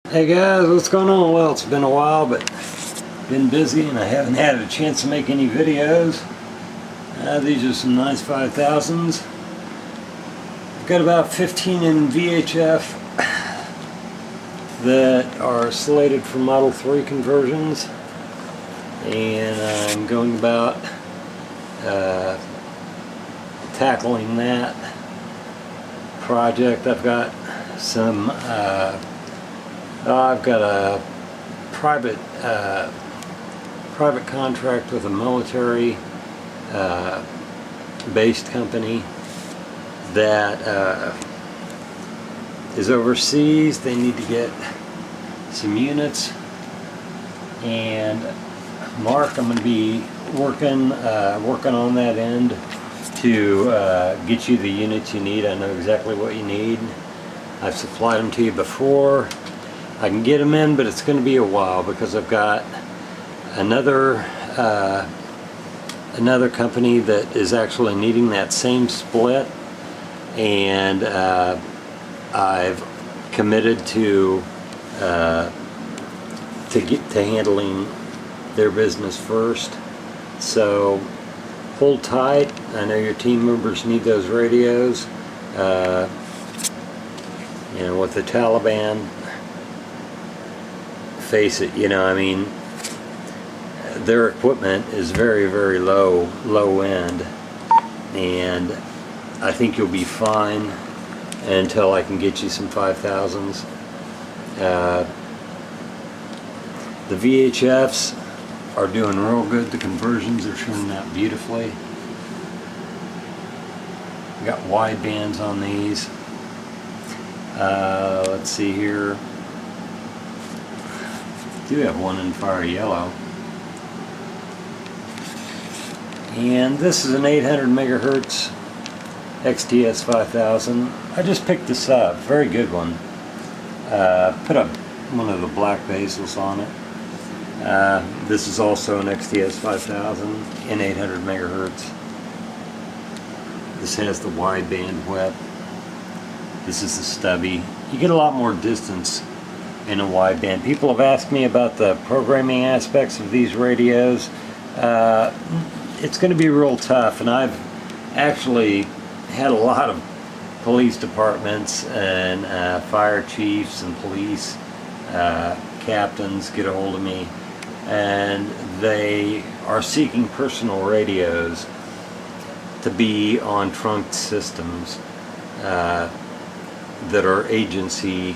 Hey guys, what's going on? Well, it's been a while, but been busy and I haven't had a chance to make any videos. These are some nice 5000's. I've got about 15 in VHF that are slated for Model 3 conversions, and I'm going about tackling that project. I've got some I've got a private contract with a military based company that is overseas. They need to get some units, and Mark, I'm going to be working on that end to get you the units you need. I know exactly what you need. I've supplied them to you before. I can get them in, but it's going to be a while because I've got another company that is actually needing that same split, and I've committed to handling their business first. So hold tight. I know your team members need those radios. You know, with the Taliban, face it, you know, I mean, their equipment is very, very low end, and I think you'll be fine until I can get you some 5000's. The VHFs are doing real good. The conversions are turning out beautifully. Got wide bands on these. Let's see here. Do have one in fire yellow, and this is an 800 megahertz XTS5000. I just picked this up, very good one. Put up one of the black bezels on it. This is also an XTS5000 in 800 megahertz. This has the wide band width. This is the stubby. You get a lot more distance in a wide band. People have asked me about the programming aspects of these radios. It's going to be real tough, and I've actually had a lot of police departments and fire chiefs and police captains get a hold of me, and they are seeking personal radios to be on trunked systems that are agency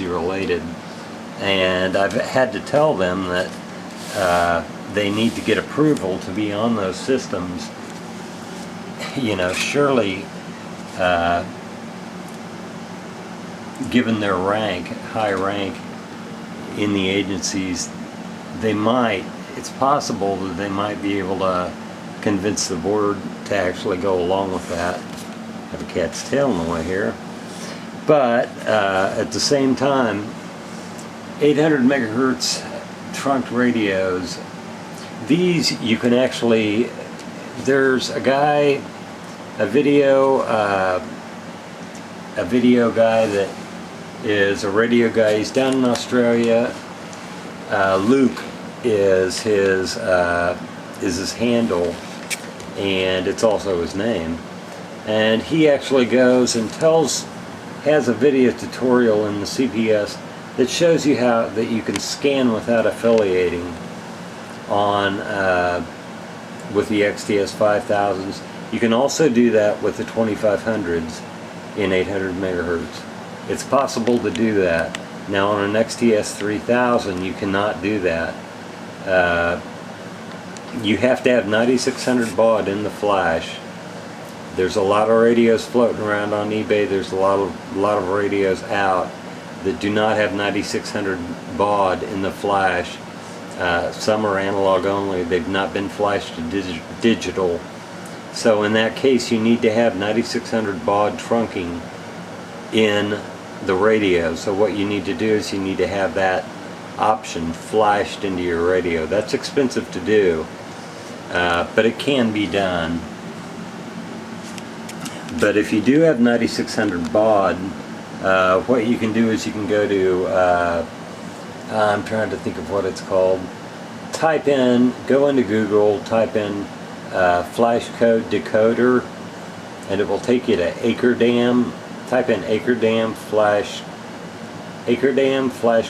related, and I've had to tell them that they need to get approval to be on those systems. You know, surely given their high rank in the agencies, it's possible that they might be able to convince the board to actually go along with that. I have a cat's tail in the way here. But at the same time, 800 megahertz trunked radios, these you can actually, there's a guy, a video guy that is a radio guy. He's down in Australia. Luke is his handle, and it's also his name. And he actually goes and has a video tutorial in the CPS that shows you how that you can scan without affiliating on with the XTS5000's. You can also do that with the 2500's in 800 megahertz. It's possible to do that. Now on an XTS3000 you cannot do that. You have to have 9600 baud in the flash. There's a lot of radios floating around on eBay. There's a lot of radios out that do not have 9600 baud in the flash. Some are analog only. They've not been flashed to digital. So in that case, you need to have 9600 baud trunking in the radio. So what you need to do is you need to have that option flashed into your radio. That's expensive to do, but it can be done. But if you do have 9600 baud, What you can do is you can go to, I'm trying to think of what it's called. Go into Google, type in flash code decoder, and it will take you to Acredam. Type in Acredam flash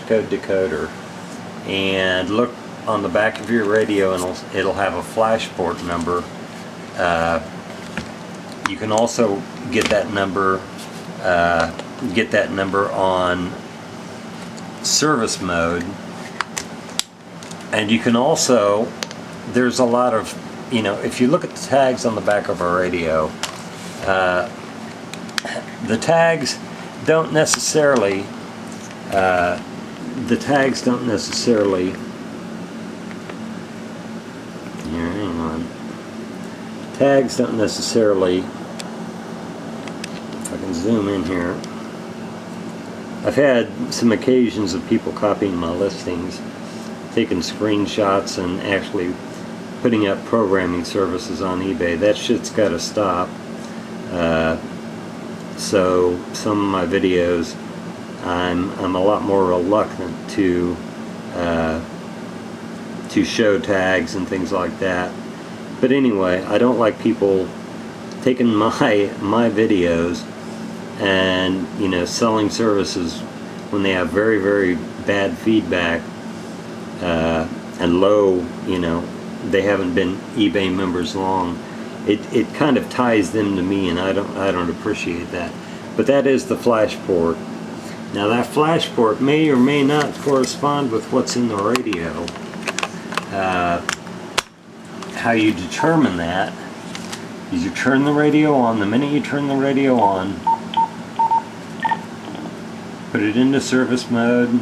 code decoder, and look on the back of your radio, and it'll have a flash port number. You can also get that number on service mode, and you can also, there's a lot of, if you look at the tags on the back of a radio, the tags don't necessarily here, hang on. Tags don't necessarily, if I can zoom in here, I've had some occasions of people copying my listings, taking screenshots and actually putting up programming services on eBay. That shit's got to stop. So some of my videos, I'm a lot more reluctant to show tags and things like that. But anyway, I don't like people taking my videos and selling services when they have very, very bad feedback and low, they haven't been eBay members long. It kind of ties them to me, and I don't appreciate that. But that is the flash port. Now that flash port may or may not correspond with what's in the radio. How you determine that is you turn the radio on. The minute you turn the radio on, put it into service mode.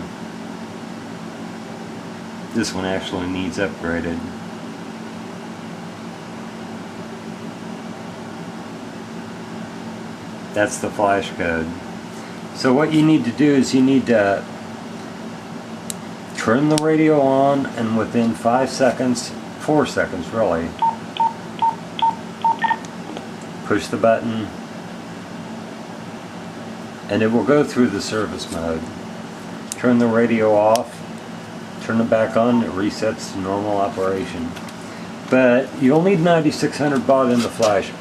This one actually needs upgraded. That's the flash code. So what you need to do is you need to turn the radio on, and within 4 seconds really, push the button, and it will go through the service mode. Turn the radio off, turn it back on, it resets to normal operation. But you'll need 9600 baud in the flash.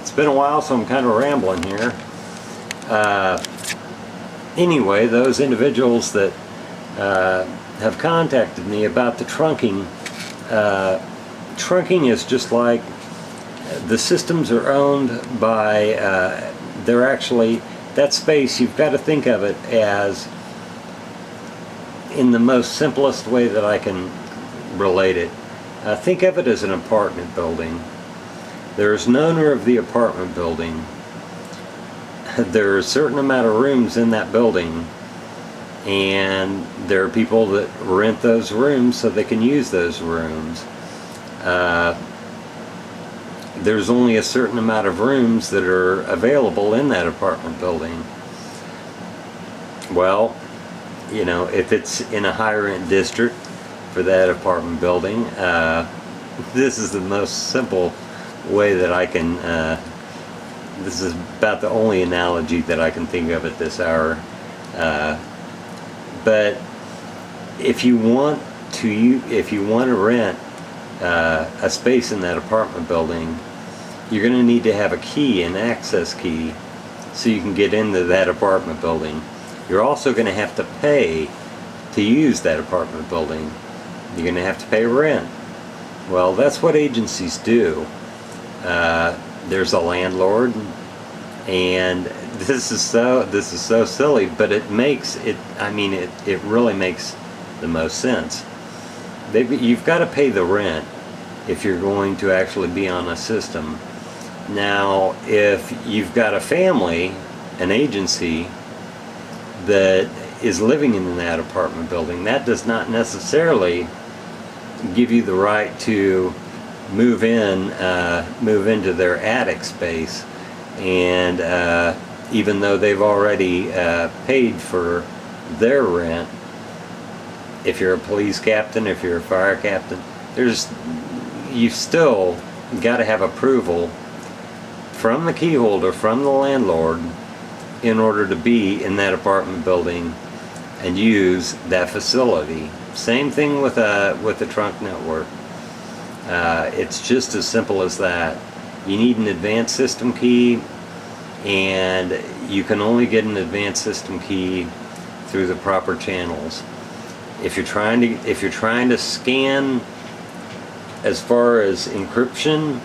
It's been a while, so I'm kind of rambling here. Anyway, those individuals that have contacted me about the trunking, trunking is just like, the systems are owned by, they're actually, that space, you've got to think of it as, in the most simplest way that I can relate it, think of it as an apartment building. There's an owner of the apartment building. There are a certain amount of rooms in that building, and there are people that rent those rooms so they can use those rooms. There's only a certain amount of rooms that are available in that apartment building. Well, if it's in a high rent district for that apartment building, this is the most simple way that I can, this is about the only analogy that I can think of at this hour. But if you want to rent a space in that apartment building, you're going to need to have a key, an access key, so you can get into that apartment building. You're also going to have to pay to use that apartment building. You're going to have to pay rent. Well, that's what agencies do. There's a landlord, and this is so silly, but it makes it. I mean, it really makes the most sense. You've got to pay the rent if you're going to actually be on a system. Now, if you've got a family, an agency that is living in that apartment building, that does not necessarily give you the right to move into their attic space, and even though they've already paid for their rent. If you're a police captain, if you're a fire captain, you've still got to have approval from the key holder, from the landlord, in order to be in that apartment building and use that facility. Same thing with a trunk network. It's just as simple as that. You need an advanced system key, and you can only get an advanced system key through the proper channels. If you're trying to scan as far as encryption,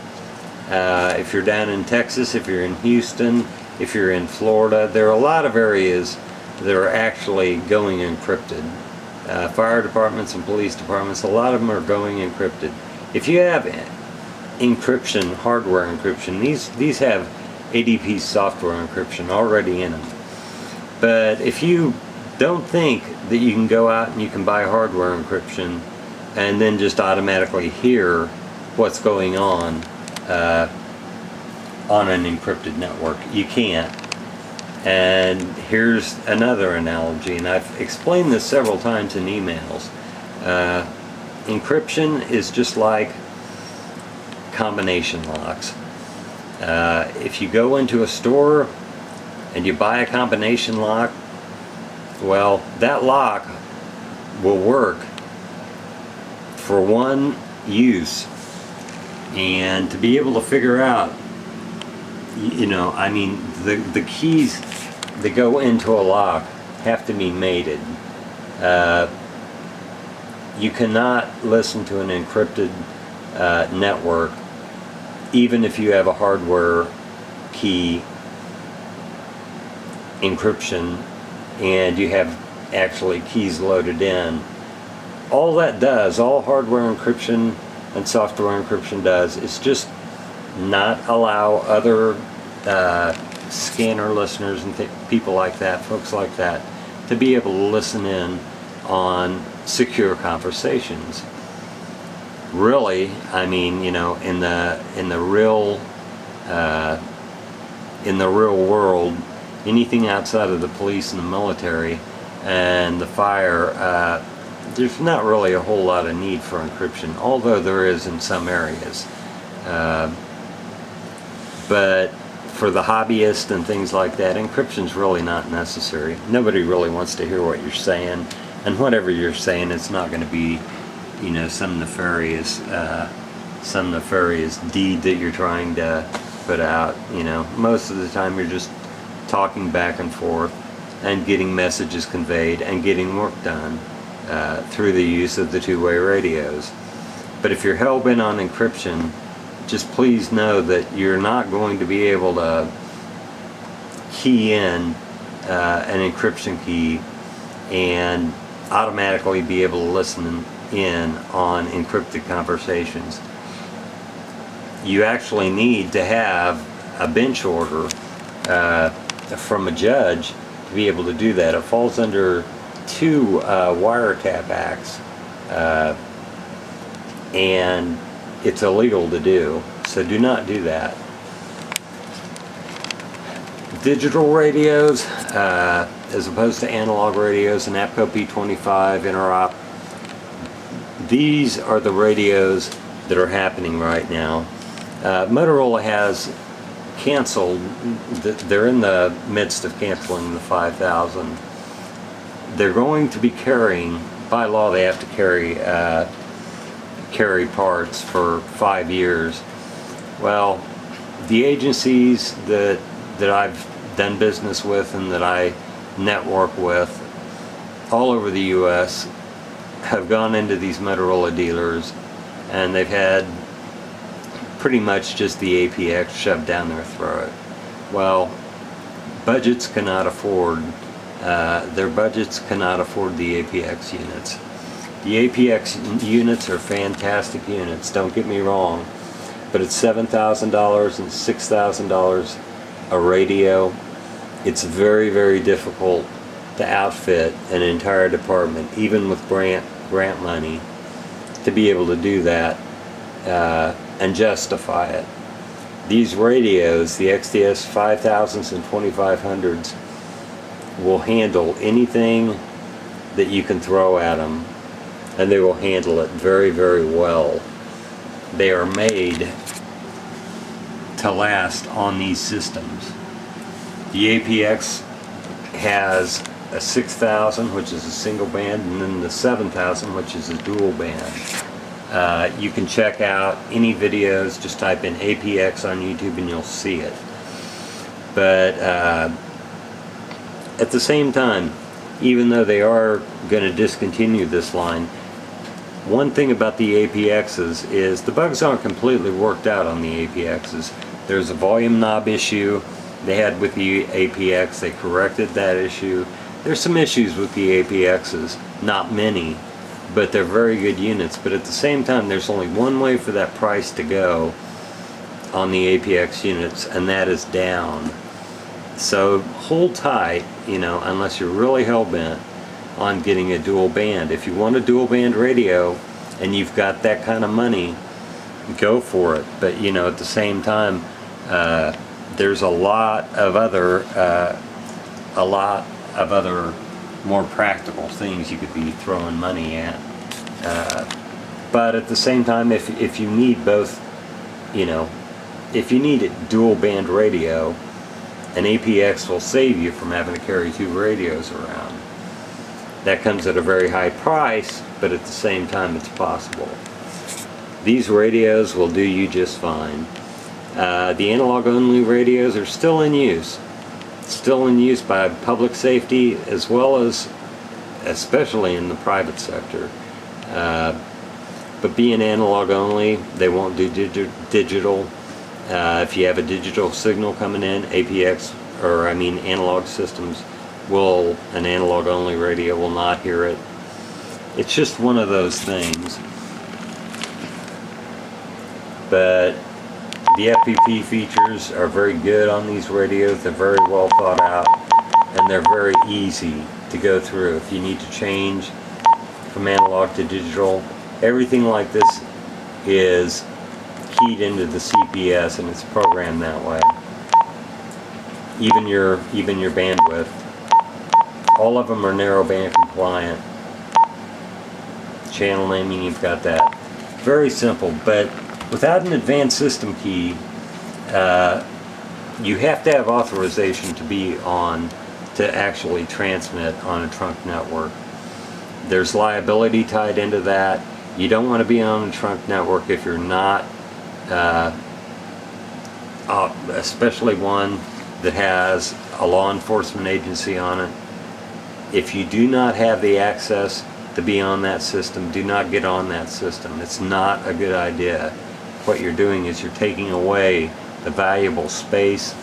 if you're down in Texas, if you're in Houston, if you're in Florida, there are a lot of areas that are actually going encrypted. Fire departments and police departments, a lot of them are going encrypted. If you have encryption, hardware encryption, these have ADP software encryption already in them. But if you don't think that you can go out and you can buy hardware encryption and then just automatically hear what's going on an encrypted network, you can't. And here's another analogy, and I've explained this several times in emails. Encryption is just like combination locks. If you go into a store and you buy a combination lock, well, that lock will work for one use, and to be able to figure out, I mean, the keys that go into a lock have to be mated. You cannot listen to an encrypted network even if you have a hardware key encryption and you have actually keys loaded in. All that does, all hardware encryption and software encryption does, is just not allow other scanner listeners and people like that, folks like that, to be able to listen in on secure conversations. Really, I mean, in the real world, anything outside of the police and the military and the fire, there's not really a whole lot of need for encryption, although there is in some areas. But for the hobbyist and things like that, encryption's really not necessary. Nobody really wants to hear what you're saying, and whatever you're saying, it's not going to be, some nefarious deed that you're trying to put out. Most of the time you're just talking back and forth and getting messages conveyed and getting work done through the use of the two-way radios. But if you're hell-bent on encryption, just please know that you're not going to be able to key in an encryption key and automatically be able to listen in on encrypted conversations. You actually need to have a bench order from a judge to be able to do that. It falls under 2 wiretap acts, and it's illegal to do, so do not do that. Digital radios, as opposed to analog radios, and APCO P25 interop, these are the radios that are happening right now. Motorola has canceled, they're in the midst of canceling the 5000. They're going to be carrying, by law they have to carry parts for 5 years. Well, the agencies that I've done business with and that I network with all over the US have gone into these Motorola dealers, and they've had pretty much just the APX shoved down their throat. Well, budgets cannot afford, their budgets cannot afford the APX units. The APX units are fantastic units, don't get me wrong, but it's $7,000 and $6,000 a radio. It's very, very difficult to outfit an entire department, even with grant money, to be able to do that and justify it. These radios, the XTS5000's and 2500's, will handle anything that you can throw at them, and they will handle it very, very well. They are made to last on these systems. The APX has a 6000, which is a single band, and then the 7000, which is a dual band. You can check out any videos, just type in APX on YouTube and you'll see it. But at the same time, even though they are going to discontinue this line, one thing about the APXs is the bugs aren't completely worked out on the APXs. There's a volume knob issue they had with the APX. They corrected that issue. There's some issues with the APXs, not many, but they're very good units. But at the same time, there's only one way for that price to go on the APX units, and that is down. So hold tight, you know, unless you're really hell-bent on getting a dual band. If you want a dual band radio and you've got that kind of money, go for it. But you know, at the same time, there's a lot of other more practical things you could be throwing money at. But at the same time, if you need both, you know, if you need a dual band radio, an APX will save you from having to carry two radios around. That comes at a very high price, but at the same time it's possible. These radios will do you just fine. The analog only radios are still in use. Still in use by public safety as well as especially in the private sector. But being analog only, they won't do digital. If you have a digital signal coming in, analog systems an analog only radio will not hear it. It's just one of those things. But the FPP features are very good on these radios. They're very well thought out, and they're very easy to go through. If you need to change from analog to digital, everything like this is keyed into the CPS and it's programmed that way. Even your bandwidth. All of them are narrowband compliant. Channel naming, you've got that. Very simple, but without an advanced system key, you have to have authorization to be on to actually transmit on a trunk network. There's liability tied into that. You don't want to be on a trunk network if you're not, especially one that has a law enforcement agency on it. If you do not have the access to be on that system, do not get on that system. It's not a good idea. What you're doing is you're taking away the valuable space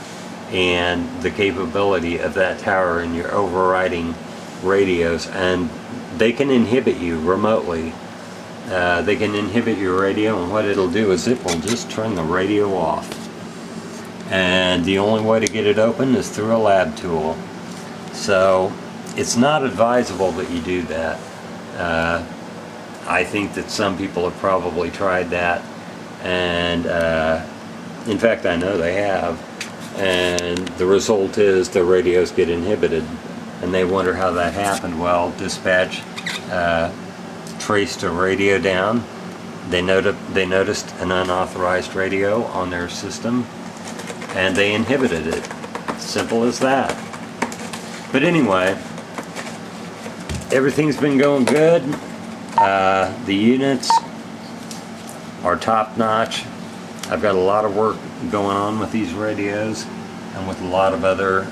and the capability of that tower, and you're overriding radios, and they can inhibit you remotely. They can inhibit your radio, and what it'll do is it will just turn the radio off. And the only way to get it open is through a lab tool. So it's not advisable that you do that. I think that some people have probably tried that, and in fact I know they have, and the result is the radios get inhibited, and they wonder how that happened. Well, dispatch traced a radio down. They noticed an unauthorized radio on their system, and they inhibited it. Simple as that. But anyway, everything's been going good. The units are top-notch. I've got a lot of work going on with these radios and with a lot of other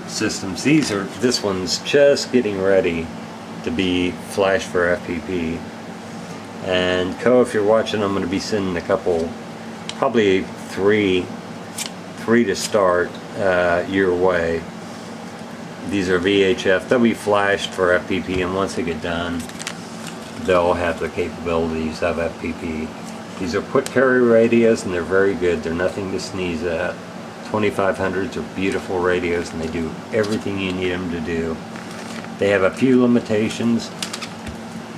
systems. This one's just getting ready to be flash for FPP. And Co, if you're watching, I'm going to be sending a couple, probably three to start your way. These are VHF. They'll be flashed for FPP, and once they get done, they'll have the capabilities of FPP. These are quick carry radios, and they're very good. They're nothing to sneeze at. 2500's are beautiful radios, and they do everything you need them to do. They have a few limitations.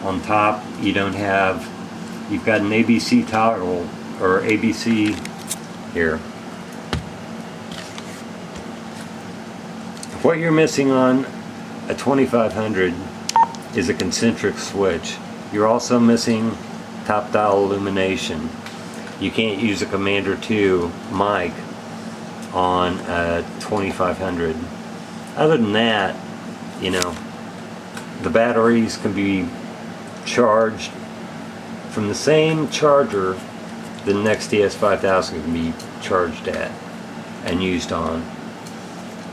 On top, you've got an ABC toggle, or ABC here. What you're missing on a 2500 is a concentric switch. You're also missing top dial illumination. You can't use a Commander 2 mic on a 2500. Other than that, you know, the batteries can be charged from the same charger the XTS5000 can be charged at and used on.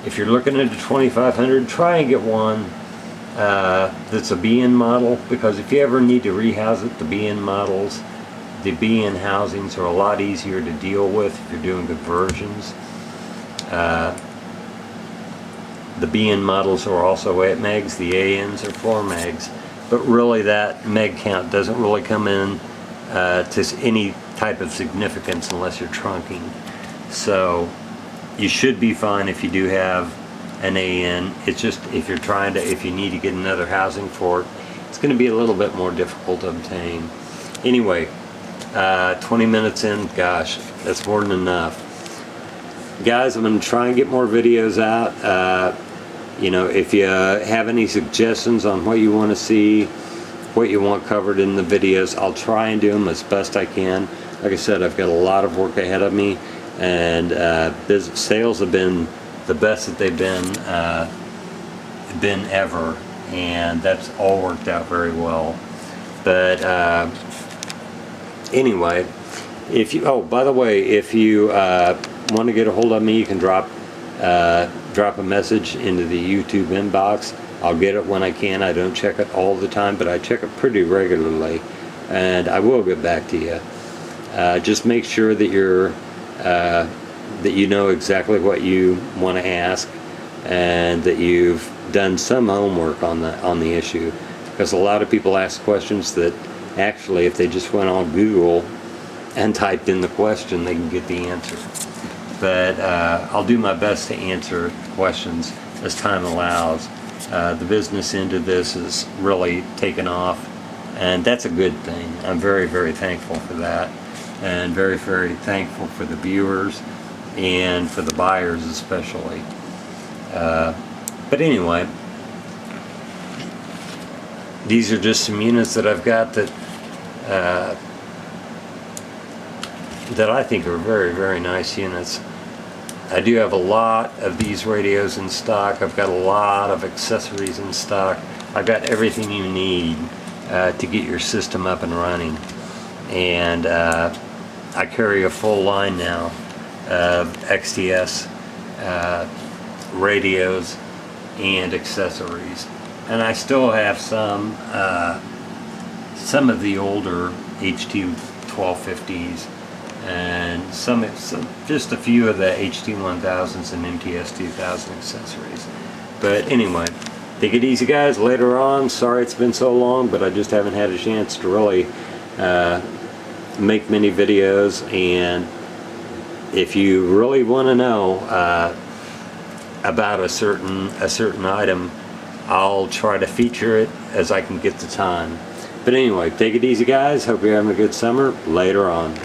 If you're looking at a 2500, try and get one that's a BN model, because if you ever need to rehouse it, the BN housings are a lot easier to deal with if you're doing conversions. The BN models are also 8 megs, the ANs are 4 megs, but really that meg count doesn't really come in to any type of significance unless you're trunking. So you should be fine if you do have an AN. It's just if you need to get another housing for it, it's going to be a little bit more difficult to obtain. Anyway, 20 minutes in, gosh, that's more than enough. Guys, I'm going to try and get more videos out. You know, if you have any suggestions on what you want to see, what you want covered in the videos, I'll try and do them as best I can. Like I said, I've got a lot of work ahead of me, and sales have been the best that they've been ever, and that's all worked out very well. But anyway, if you, oh, by the way, if you want to get a hold of me, you can drop a message into the YouTube inbox. I'll get it when I can. I don't check it all the time, but I check it pretty regularly, and I will get back to you. Just make sure that you're that you know exactly what you want to ask, and that you've done some homework on the issue, because a lot of people ask questions that actually, if they just went on Google and typed in the question, they can get the answer. But I'll do my best to answer questions as time allows. The business end of this has really taken off, and that's a good thing. I'm very, very thankful for that, and very, very thankful for the viewers and for the buyers especially. But anyway, these are just some units that I've got that that I think are very, very nice units. I do have a lot of these radios in stock. I've got a lot of accessories in stock. I've got everything you need to get your system up and running. And I carry a full line now of XTS radios and accessories. And I still have some of the older XT2500's, and just a few of the XT1000's and MTS2000 accessories. But anyway, take it easy, guys. Later on, sorry it's been so long, but I just haven't had a chance to really make many videos. And if you really want to know about a certain item, I'll try to feature it as I can get the time. But anyway, take it easy, guys. Hope you're having a good summer. Later on.